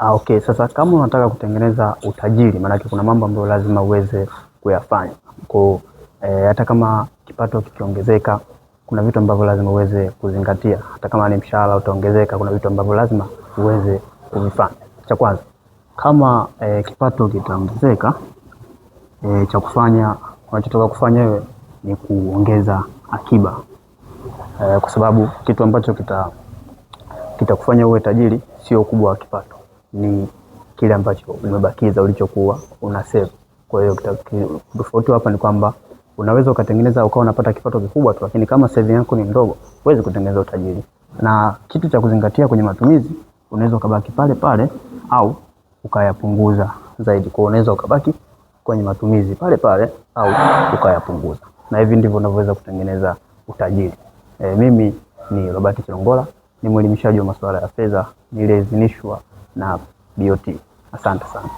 Okay, sasa kama unataka kutengeneza utajiri, maana kuna mambo ambayo lazima uweze kuyafanya. Kwa hata kama kipato kikiongezeka, kuna vitu ambavyo lazima uweze kuzingatia. Hata kama ni mshahara utaongezeka, kuna vitu ambavyo lazima uweze kuvifanya. Cha kwanza, kama kipato kitaongezeka, cha kufanya, unachotaka kufanya wewe ni kuongeza akiba. Kwa sababu kitu ambacho kitakufanya uwe tajiri sio ukubwa wa kipato, ni kile ambacho umebakiza ulichokuwa una save. Kwa hiyo tofauti hapa ni kwamba unaweza ukatengeneza ukawa unapata kipato kikubwa tu, lakini kama saving yako ni ndogo, huwezi kutengeneza utajiri. Na kitu cha kuzingatia kwenye matumizi, unaweza ukabaki pale pale au ukayapunguza zaidi. Kwa unaweza ukabaki kwenye matumizi pale pale au ukayapunguza. Na hivi ndivyo unavyoweza kutengeneza utajiri. Mimi ni Robert Chilongola, ni mwelimishaji wa masuala ya fedha, niliyeidhinishwa na BOT. Asante sana.